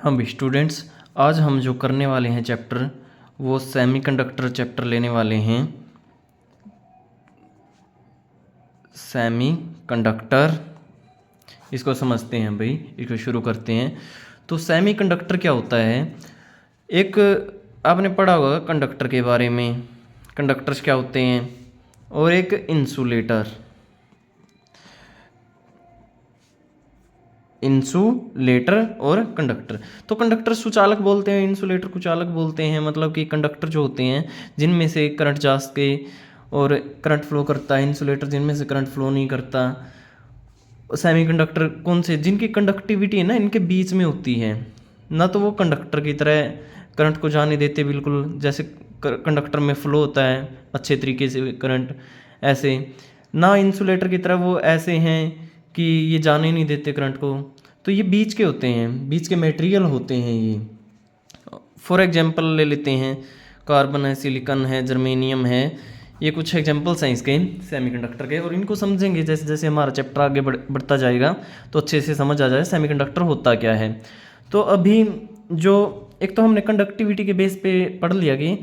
हाँ भी स्टूडेंट्स, आज हम जो करने वाले हैं चैप्टर वो सेमीकंडक्टर चैप्टर लेने वाले हैं। सेमीकंडक्टर, इसको समझते हैं भाई, इसको शुरू करते हैं। तो सेमीकंडक्टर क्या होता है? एक आपने पढ़ा होगा कंडक्टर के बारे में, कंडक्टर्स क्या होते हैं, और एक इंसुलेटर। इंसुलेटर और कंडक्टर। तो कंडक्टर सुचालक बोलते हैं, इंसुलेटर कुचालक बोलते हैं। मतलब कि कंडक्टर जो होते हैं जिनमें से करंट जा सके और करंट फ्लो करता है, इंसुलेटर जिनमें से करंट फ्लो नहीं करता। सेमीकंडक्टर कौन से, जिनकी कंडक्टिविटी है ना इनके बीच में होती है, ना तो वो कंडक्टर की तरह करंट को जाने देते बिल्कुल, जैसे कंडक्टर में फ्लो होता है अच्छे तरीके से करंट, ऐसे ना इंसुलेटर की तरह वो ऐसे हैं कि ये जाने नहीं देते करंट को। तो ये बीच के होते हैं, बीच के मटेरियल होते हैं ये। फॉर एग्जांपल ले लेते हैं, कार्बन है, सिलिकॉन है, जर्मेनियम है। ये कुछ एग्जांपल्स हैं इसके सेमीकंडक्टर के, और इनको समझेंगे जैसे जैसे हमारा चैप्टर आगे बढ़ता जाएगा तो अच्छे से समझ आ जाए सेमीकंडक्टर होता क्या है। तो अभी जो एक तो हमने कंडक्टिविटी के बेस पे पढ़ लिया कि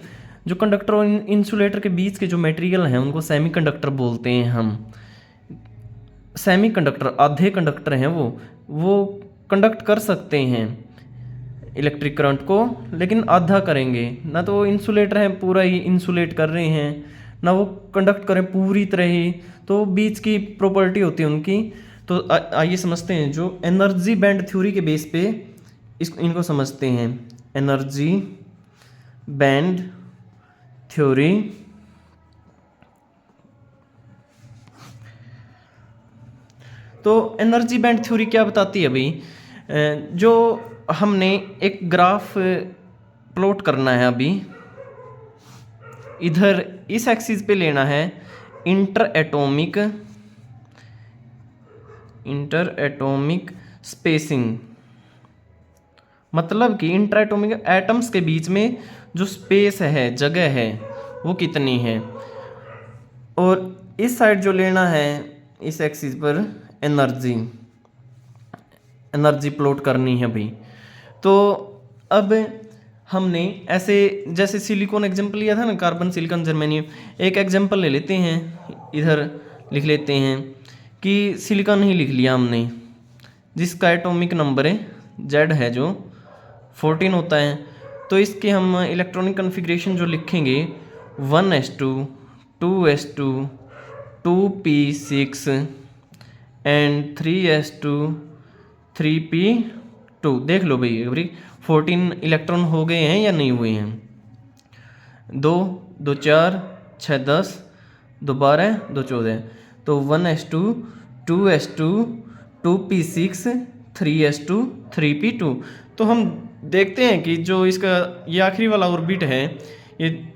जो कंडक्टर और इंसुलेटर के बीच के जो मटेरियल हैं उनको सेमीकंडक्टर बोलते हैं हम। सेमीकंडक्टर आधे कंडक्टर हैं, वो कंडक्ट कर सकते हैं इलेक्ट्रिक करंट को, लेकिन आधा करेंगे। ना तो वो इंसुलेटर हैं पूरा ही इंसुलेट कर रहे हैं, ना वो कंडक्ट करें पूरी तरह ही। तो बीच की प्रॉपर्टी होती है उनकी। तो आइए समझते हैं जो एनर्जी बैंड थ्योरी के बेस पे इनको समझते हैं। Energy band theory. तो एनर्जी बैंड थ्योरी क्या बताती है भाई? जो हमने एक ग्राफ प्लॉट करना है अभी, इधर इस एक्सिस पे लेना है इंटर एटॉमिक स्पेसिंग। मतलब कि इंटर एटॉमिक एटम्स के बीच में जो स्पेस है, जगह है, वो कितनी है। और इस साइड जो लेना है इस एक्सिस पर एनर्जी प्लॉट करनी है भाई। तो अब हमने ऐसे जैसे सिलिकॉन एग्जांपल लिया था ना, कार्बन, सिलिकॉन, जर्मेनियम। एक एग्जांपल ले लेते हैं, इधर लिख लेते हैं कि सिलिकॉन ही लिख लिया हमने, जिसका एटॉमिक नंबर है Z है जो 14 होता है। तो इसके हम इलेक्ट्रॉनिक कन्फिग्रेशन जो लिखेंगे 1s2 2s2 2p6 and 3s2 3p2। देख लो भाई एवरी 14 इलेक्ट्रॉन हो गए हैं या नहीं हुए हैं? 2 2 4 6 10 2 12 2 14। तो 1s2 2s2 2p6 3s2 3p2। तो हम देखते हैं कि जो इसका ये आखिरी वाला ऑर्बिट है, ये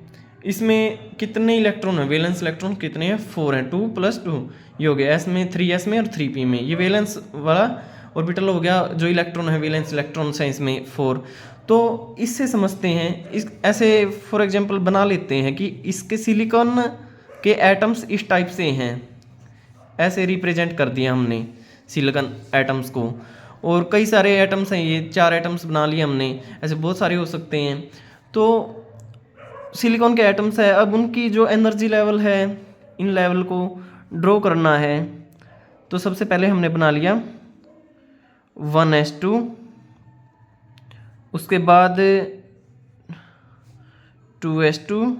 इसमें कितने इलेक्ट्रॉन है, वैलेंस इलेक्ट्रॉन कितने हैं? 4 हैं। 2 + 2 ये हो गया, इसमें 3s में और 3p में। ये वैलेंस वाला ऑर्बिटल हो गया, जो इलेक्ट्रॉन है वैलेंस इलेक्ट्रॉन्स हैं इसमें 4। तो इससे समझते हैं, इस ऐसे फॉर एग्जांपल बना लेते हैं कि इसके सिलिकॉन के एटम्स इस टाइप से हैं, ऐसे रिप्रेजेंट कर दिया हमने सिलिकॉन एटम्स को। और कई सारे एटम्स हैं, ये 4 एटम्स बना लिए हमने, ऐसे बहुत सारे हो सकते हैं। तो सिलिकॉन के एटम्स है, अब उनकी जो एनर्जी लेवल है, इन लेवल को ड्रॉ करना है। तो सबसे पहले हमने बना लिया 1s2, उसके बाद 2s2,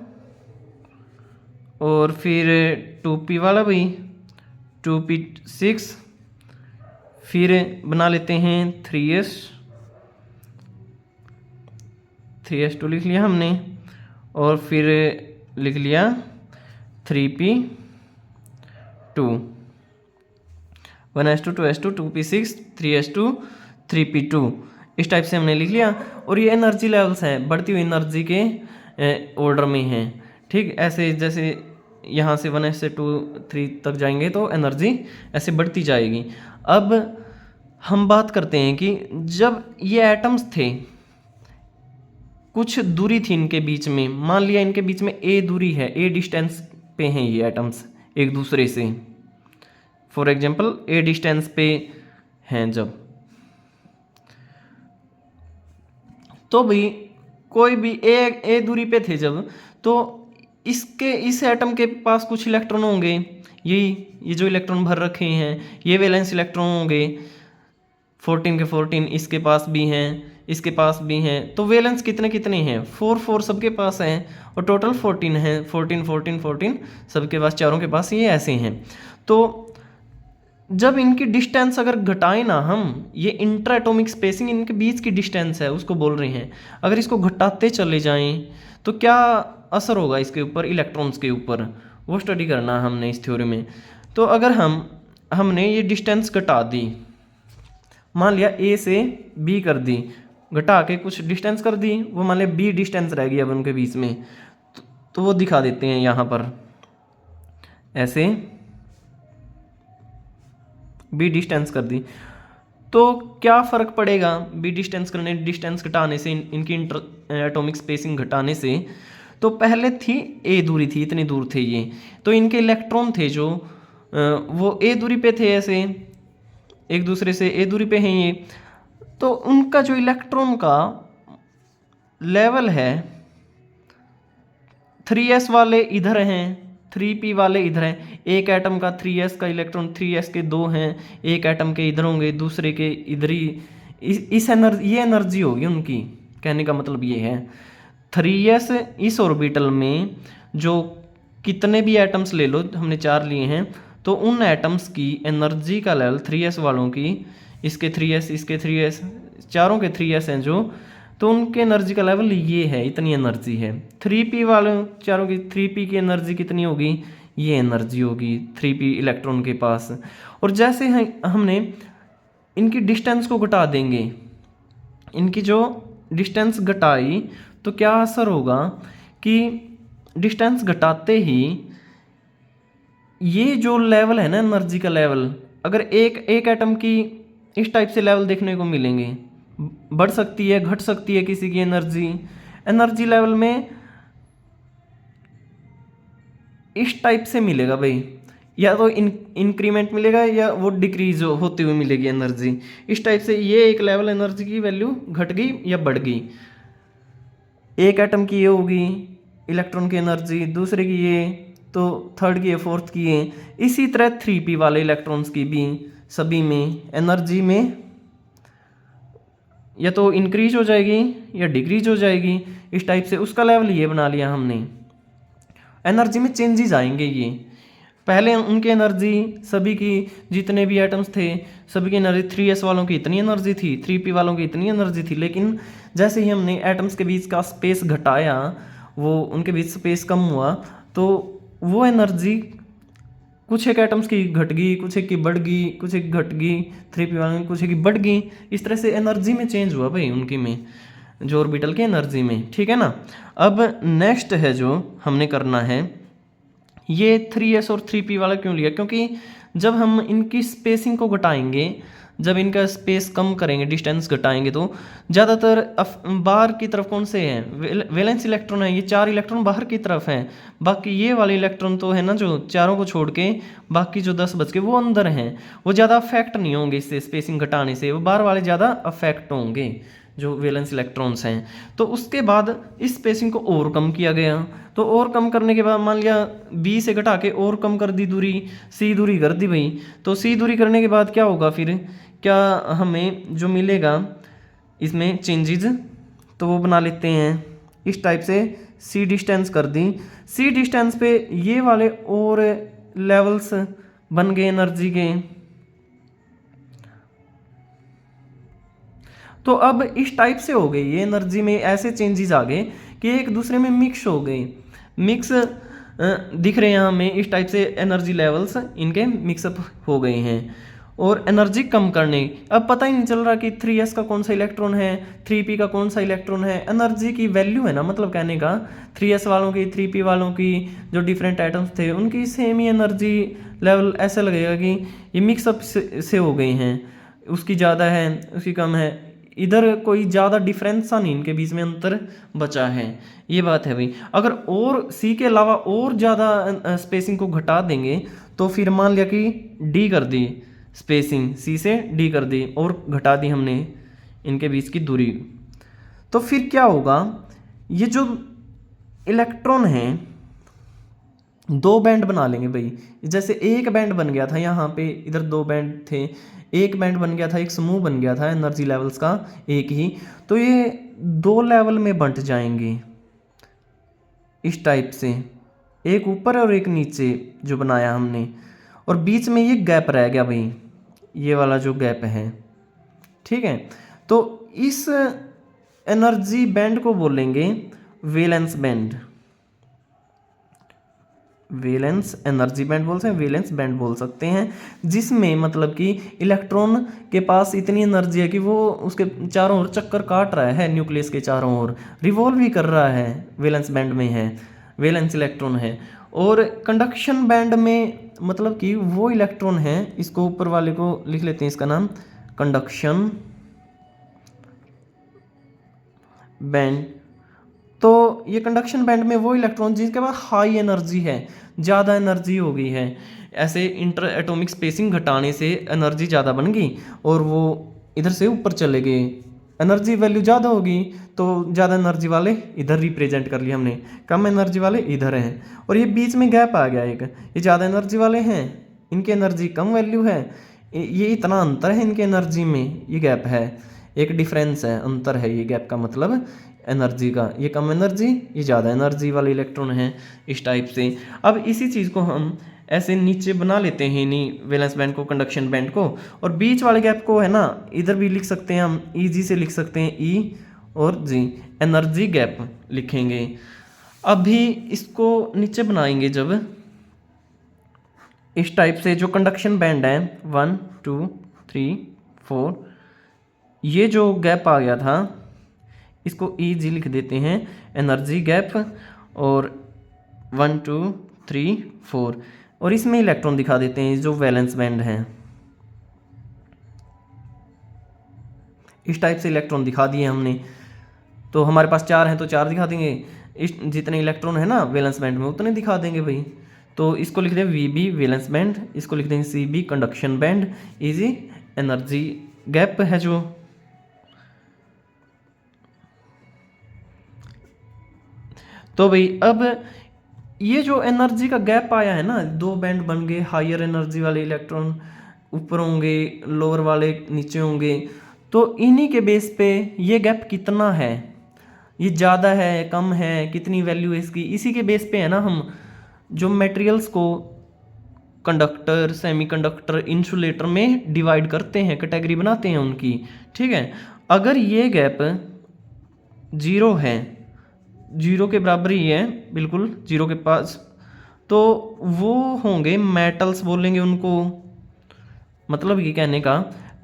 और फिर 2p वाला भी 2p6, फिर बना लेते हैं 3s2 लिख लिया हमने, और फिर लिख लिया 3p2। 1s2 2s2 2p6 3s2 3p2 इस टाइप से हमने लिख लिया। और ये एनर्जी लेवल्स हैं, बढ़ती हुई एनर्जी के ऑर्डर में हैं। ठीक, ऐसे जैसे यहाँ से 1s से 2 3 तक जाएंगे तो एनर्जी ऐसे बढ़ती जाएगी। अब हम बात करते हैं कि जब ये एटम्स थे, कुछ दूरी थी इनके बीच में, मान लिया इनके बीच में a दूरी है, a डिस्टेंस पे हैं ये एटम्स एक दूसरे से। फॉर एग्जांपल a डिस्टेंस पे हैं जब, तो भी कोई भी ए दूरी पे थे जब, तो इस एटम के पास कुछ इलेक्ट्रॉन होंगे, ये जो इलेक्ट्रॉन भर रखे हैं ये वैलेंस इलेक्ट्रॉन होंगे, 14 के 14 इसके पास भी हैं, इसके पास भी हैं। तो वैलेंस कितने कितने हैं, 4 सबके पास हैं, और टोटल 14 है, 14 सबके पास, चारों के पास ये ऐसे हैं। तो जब इनकी डिस्टेंस अगर घटाएं ना हम, ये इंटर एटॉमिक स्पेसिंग इनके बीच की डिस्टेंस है उसको बोल रहे हैं, अगर इसको घटाते चले जाएं तो क्या असर होगा इसके ऊपर, इलेक्ट्रॉन्स के ऊपर, वो स्टडी करना हमने इस थ्योरी में। तो अगर हमने ये डिस्टेंस घटा दी, मान लिया ए से बी कर दी, घटा के कुछ डिस्टेंस कर दी, वो मान लिया बी डिस्टेंस रह गई अब उनके बीच में, तो वो दिखा देते हैं यहाँ पर ऐसे, बी डिस्टेंस कर दी, तो क्या फ़र्क पड़ेगा बी डिस्टेंस करने, डिस्टेंस घटाने से, इनकी इंटर एटॉमिक स्पेसिंग घटाने से। तो पहले थी ए दूरी थी, इतनी दूर थे ये, तो इनके इलेक्ट्रॉन थे जो वो ए दूरी पे थे, ऐसे एक दूसरे से ए दूरी पे हैं ये, तो उनका जो इलेक्ट्रॉन का लेवल है, 3s वाले इधर हैं, 3p वाले इधर हैं, एक एटम का 3s का इलेक्ट्रॉन, 3s के 2 हैं, एक एटम के इधर होंगे, दूसरे के इधर ही, इस एनर्जी, ये एनर्जी होगी उनकी, कहने का मतलब ये है। 3s इस ऑर्बिटल में जो कितने भी एटम्स ले लो, हमने 4 लिए हैं, तो उन एटम्स की एनर्जी का लेवल 3s वालों की, इसके 3s, इसके 3s, चारों के 3s हैं जो, तो उनके एनर्जी का लेवल ये है, इतनी एनर्जी है। 3p वालों चारों की 3p की एनर्जी कितनी होगी, ये एनर्जी होगी 3p इलेक्ट्रॉन के पास। और जैसे हमने इनकी डिस्टेंस को घटा देंगे, इनकी जो डिस्टेंस घटाई, तो क्या असर होगा कि डिस्टेंस घटाते ही ये जो लेवल है ना एनर्जी का लेवल, अगर एक एटम की इस टाइप से लेवल देखने को मिलेंगे, बढ़ सकती है घट सकती है किसी की एनर्जी लेवल में इस टाइप से मिलेगा भाई, या तो इंक्रीमेंट मिलेगा या वो डिक्रीज होती हुई मिलेगी एनर्जी, इस टाइप से। ये एक लेवल एनर्जी की वैल्यू घट गई या बढ़ गई, एक एटम की ये होगी इलेक्ट्रॉन की एनर्जी, दूसरे की ये, तो थर्ड की है, फोर्थ की है, इसी तरह 3p वाले इलेक्ट्रॉन्स की भी सभी में एनर्जी में या तो इंक्रीज हो जाएगी या डिक्रीज हो जाएगी, इस टाइप से। उसका लेवल ये बना लिया हमने, एनर्जी में चेंजेस आएंगे ये। पहले उनकी एनर्जी, सभी की जितने भी एटम्स थे सभी की एनर्जी, 3s वालों की इतनी एनर्जी थी, 3p वालों की इतनी एनर्जी थी, लेकिन जैसे ही हमने एटम्स के बीच का स्पेस घटाया, वो उनके बीच स्पेस कम हुआ, तो वो एनर्जी कुछ एक एटम्स की घट गई, कुछ एक की बढ़ गई, कुछ एक घट गई, 3p वालों की कुछ एक की बढ़ गई, इस तरह से एनर्जी में चेंज हुआ भाई उनकी में, जो ऑर्बिटल की एनर्जी में, ठीक है ना। अब नेक्स्ट है जो हमने करना है, ये 3s और 3p वाला क्यों लिया, क्योंकि जब हम इनकी स्पेसिंग को घटाएंगे, जब इनका स्पेस कम करेंगे, डिस्टेंस घटाएंगे, तो ज़्यादातर बाहर की तरफ कौन से हैं, वैलेंस इलेक्ट्रॉन है, ये 4 इलेक्ट्रॉन बाहर की तरफ हैं, बाकी ये वाले इलेक्ट्रॉन तो है ना जो चारों को छोड़ के बाकी जो 10 बच के वो अंदर हैं, वो ज़्यादा अफेक्ट नहीं होंगे इससे, स्पेसिंग घटाने से, वो बाहर वाले ज़्यादा अफेक्ट होंगे जो वैलेंस इलेक्ट्रॉन्स हैं। तो उसके बाद इस स्पेसिंग को और कम किया गया, तो और कम करने के बाद मान लिया बी से घटा के और कम कर दी दूरी, सी दूरी कर दी भाई, तो सी दूरी करने के बाद क्या होगा फिर, क्या हमें जो मिलेगा इसमें चेंजेस, तो वो बना लेते हैं इस टाइप से, सी डिस्टेंस कर दी, सी डिस्टेंस पे ये वाले और लेवल्स बन गए एनर्जी के। तो अब इस टाइप से हो गई ये एनर्जी में ऐसे चेंजेस आ गए कि एक दूसरे में मिक्स हो गए, मिक्स दिख रहे हैं हमें इस टाइप से, एनर्जी लेवल्स इनके मिक्सअप हो गए हैं। और एनर्जी कम करने, अब पता ही नहीं चल रहा कि 3s का कौन सा इलेक्ट्रॉन है, 3p का कौन सा इलेक्ट्रॉन है, एनर्जी की वैल्यू है ना, मतलब कहने का 3s वालों की 3p वालों की जो डिफरेंट एटम्स थे उनकी सेम ही एनर्जी लेवल, ऐसा लगेगा कि ये मिक्सअप से हो गए हैं, उसकी ज़्यादा है उसकी कम है, इधर कोई ज़्यादा डिफरेंस सा नहीं, इनके बीच में अंतर बचा है, ये बात है भाई। अगर और सी के अलावा और ज़्यादा स्पेसिंग को घटा देंगे, तो फिर मान लिया कि डी कर दी स्पेसिंग, सी से डी कर दी और घटा दी हमने इनके बीच की दूरी, तो फिर क्या होगा, ये जो इलेक्ट्रॉन हैं दो बैंड बना लेंगे भाई। जैसे एक बैंड बन गया था यहाँ पे, इधर दो बैंड थे, एक बैंड बन गया था, एक समूह बन गया था एनर्जी लेवल्स का एक ही, तो ये दो लेवल में बंट जाएंगे इस टाइप से, एक ऊपर और एक नीचे जो बनाया हमने, और बीच में ये गैप रह गया भाई, ये वाला जो गैप है, ठीक है। तो इस एनर्जी बैंड को बोलेंगे valence band, valence energy band बोल सकते हैं, वैलेंस बैंड बोल सकते हैं, जिसमें मतलब कि इलेक्ट्रॉन के पास इतनी एनर्जी है कि वो उसके चारों ओर चक्कर काट रहा है, न्यूक्लियस के चारों ओर रिवॉल्व भी कर रहा है, वैलेंस बैंड में है, वैलेंस इलेक्ट्रॉन है। और कंडक्शन बैंड में मतलब कि वो इलेक्ट्रॉन है, इसको ऊपर वाले को लिख लेते हैं, इसका नाम कंडक्शन बैंड। तो ये कंडक्शन बैंड में वो इलेक्ट्रॉन जिनके पास हाई एनर्जी है, ज़्यादा एनर्जी हो गई है, ऐसे इंटर एटॉमिक स्पेसिंग घटाने से एनर्जी ज़्यादा बन गई और वो इधर से ऊपर चले गए, एनर्जी वैल्यू ज़्यादा होगी तो ज़्यादा एनर्जी वाले इधर रिप्रेजेंट कर लिया हमने, कम एनर्जी वाले इधर हैं, और ये बीच में गैप आ गया एक, ये ज़्यादा एनर्जी वाले हैं, इनकी एनर्जी कम वैल्यू है, ये इतना अंतर है इनकी एनर्जी में, ये गैप है, एक डिफरेंस है, अंतर है, ये गैप का मतलब एनर्जी का, ये कम एनर्जी, ये ज़्यादा एनर्जी वाले इलेक्ट्रॉन हैं, इस टाइप से। अब इसी चीज़ को हम ऐसे नीचे बना लेते हैं, इन्हीं वैलेंस बैंड को, कंडक्शन बैंड को, और बीच वाले गैप को है ना इधर भी लिख सकते हैं हम, ई जी से लिख सकते हैं, ई और जी, एनर्जी गैप लिखेंगे। अभी इसको नीचे बनाएंगे जब इस टाइप से, जो कंडक्शन बैंड है 1 2 3 4, ये जो गैप आ गया था इसको ई जी लिख देते हैं, एनर्जी गैप, और 1 2 3 4, और इसमें इलेक्ट्रॉन दिखा देते हैं जो वैलेंस बैंड है, इस टाइप से इलेक्ट्रॉन दिखा दिए हमने। तो हमारे पास 4 हैं तो 4 दिखा देंगे, इस जितने इलेक्ट्रॉन है ना वैलेंस बैंड में उतने दिखा देंगे भाई। तो इसको लिख दें वी बी वैलेंस बैंड, इसको लिख देंगे C B conduction band, E g energy gap है जो। तो भाई अब ये जो एनर्जी का गैप आया है ना, दो बैंड बन गए, हायर एनर्जी वाले इलेक्ट्रॉन ऊपर होंगे, लोअर वाले नीचे होंगे, तो इन्हीं के बेस पे ये गैप कितना है, ये ज़्यादा है कम है, कितनी वैल्यू है इसकी, इसी के बेस पे है ना हम जो मटेरियल्स को कंडक्टर, सेमीकंडक्टर, इंसुलेटर में डिवाइड करते हैं, कैटेगरी बनाते हैं उनकी, ठीक है। अगर ये गैप 0 है, 0 के बराबर ही है, बिल्कुल 0 के पास, तो वो होंगे मेटल्स बोलेंगे उनको। मतलब ये कहने का,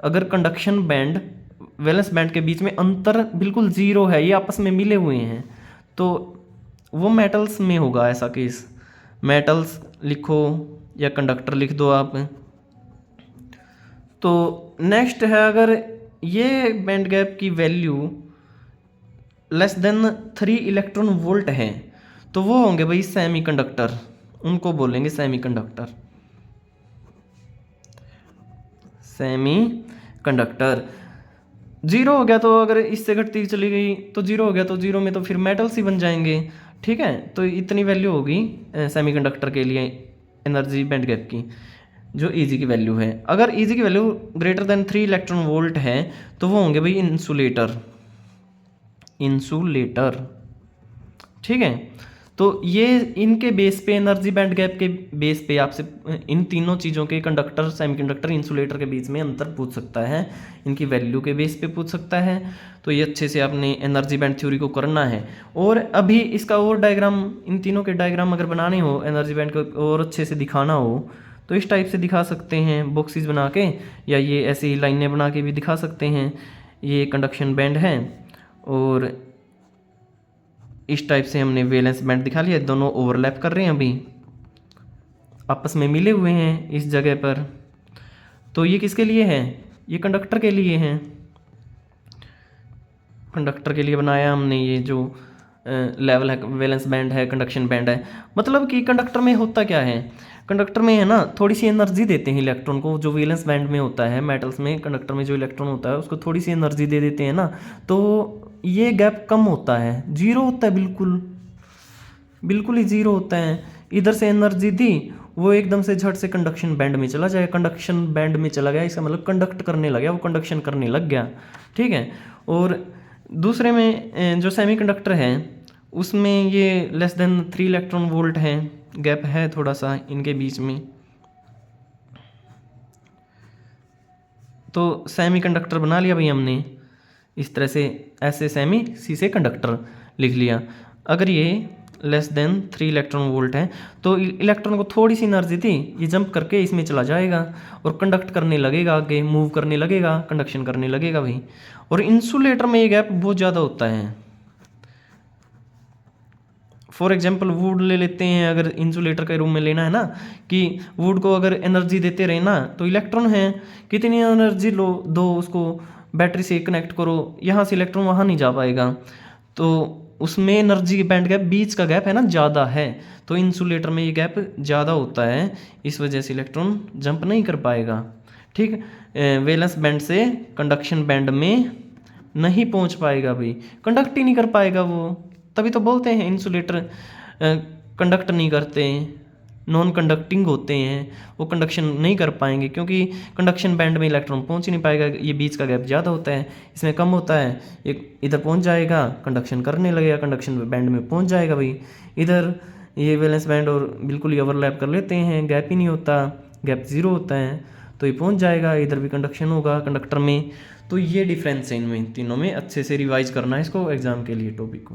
अगर कंडक्शन बैंड वैलेंस बैंड के बीच में अंतर बिल्कुल 0 है, ये आपस में मिले हुए हैं, तो वो मेटल्स में होगा ऐसा केस। मेटल्स लिखो या कंडक्टर लिख दो आप। तो नेक्स्ट है, अगर ये बैंड गैप की value less than 3 electron volt है तो वो होंगे भाई सेमीकंडक्टर, उनको बोलेंगे सेमीकंडक्टर, सेमीकंडक्टर। 0 हो गया तो अगर इससे घटती चली गई तो 0 हो गया, तो 0 में तो फिर मेटल्स ही बन जाएंगे, ठीक है। तो इतनी वैल्यू होगी सेमीकंडक्टर के लिए एनर्जी बैंड गैप की, जो ईजी की वैल्यू है। अगर ईजी की value greater than 3 electron volt है तो वो होंगे भाई इंसुलेटर, इंसुलेटर, ठीक है। तो ये इनके बेस पे, एनर्जी बैंड गैप के बेस पे आपसे इन तीनों चीज़ों के, कंडक्टर, सेमीकंडक्टर, इंसुलेटर के बीच में अंतर पूछ सकता है, इनकी वैल्यू के बेस पे पूछ सकता है। तो ये अच्छे से आपने एनर्जी बैंड थ्योरी को करना है। और अभी इसका और डायग्राम, इन तीनों के डायग्राम अगर बनाने हो, एनर्जी बैंड को और अच्छे से दिखाना हो तो इस टाइप से दिखा सकते हैं, बॉक्सेस बना के, या ये ऐसी ही लाइनें बना के भी दिखा सकते हैं। ये कंडक्शन बैंड है और इस टाइप से हमने वैलेंस बैंड दिखा लिया, दोनों ओवरलैप कर रहे हैं, अभी आपस में मिले हुए हैं इस जगह पर। तो ये किसके लिए है, ये कंडक्टर के लिए है, कंडक्टर के लिए बनाया हमने ये जो लेवल है, वैलेंस बैंड है, कंडक्शन बैंड है। मतलब कि कंडक्टर में होता क्या है, कंडक्टर में है ना थोड़ी सी एनर्जी देते हैं इलेक्ट्रॉन को, जो वैलेंस बैंड में होता है, मेटल्स में, कंडक्टर में जो इलेक्ट्रॉन होता है उसको थोड़ी सी एनर्जी दे देते हैं ना, तो ये गैप कम होता है, जीरो होता है, बिल्कुल बिल्कुल ही जीरो होता है। इधर से एनर्जी दी, वो एकदम से झट से कंडक्शन बैंड में चला जाए, कंडक्शन बैंड में चला गया, इसका मतलब कंडक्ट करने लग गया, वो कंडक्शन करने लग गया, ठीक है। और दूसरे में जो सेमीकंडक्टर है उसमें ये लेस देन 3 इलेक्ट्रॉन वोल्ट है, गैप है थोड़ा सा इनके बीच में। तो सेमीकंडक्टर बना लिया भाई हमने इस तरह से, ऐसे सेमी सी से कंडक्टर लिख लिया। अगर ये लेस देन 3 इलेक्ट्रॉन वोल्ट है तो इलेक्ट्रॉन को थोड़ी सी एनर्जी थी, ये जंप करके इसमें चला जाएगा और कंडक्ट करने लगेगा, आगे मूव करने लगेगा, कंडक्शन करने लगेगा भाई। और इंसुलेटर में ये गैप बहुत ज़्यादा होता है। फॉर एग्जाम्पल वुड ले लेते हैं, अगर इंसुलेटर के रूम में लेना है ना, कि वुड को अगर एनर्जी देते रहे ना, तो इलेक्ट्रॉन है, कितनी एनर्जी लो दो उसको, बैटरी से कनेक्ट करो, यहाँ से इलेक्ट्रॉन वहाँ नहीं जा पाएगा, तो उसमें एनर्जी बैंड गैप बीच का गैप है ना ज़्यादा है, तो इंसुलेटर में ये गैप ज़्यादा होता है, इस वजह से इलेक्ट्रॉन जंप नहीं कर पाएगा, ठीक। वैलेंस बैंड से कंडक्शन बैंड में नहीं पहुंच पाएगा भाई, कंडक्ट ही नहीं कर पाएगा वो, तभी तो बोलते हैं इंसुलेटर कंडक्ट नहीं करते, नॉन कंडक्टिंग होते हैं, वो कंडक्शन नहीं कर पाएंगे क्योंकि कंडक्शन बैंड में इलेक्ट्रॉन पहुंच ही नहीं पाएगा, ये बीच का गैप ज़्यादा होता है, इसमें कम होता है, ये इधर पहुंच जाएगा, कंडक्शन करने लगेगा, कंडक्शन बैंड में पहुंच जाएगा भाई, इधर ये वैलेंस बैंड और बिल्कुल ही ओवरलैप कर लेते हैं, गैप ही नहीं होता, गैप ज़ीरो होता है, तो ये पहुंच जाएगा, इधर भी कंडक्शन होगा कंडक्टर में। तो ये डिफरेंस है इनमें तीनों में, अच्छे से रिवाइज करना है इसको एग्जाम के लिए टॉपिक को।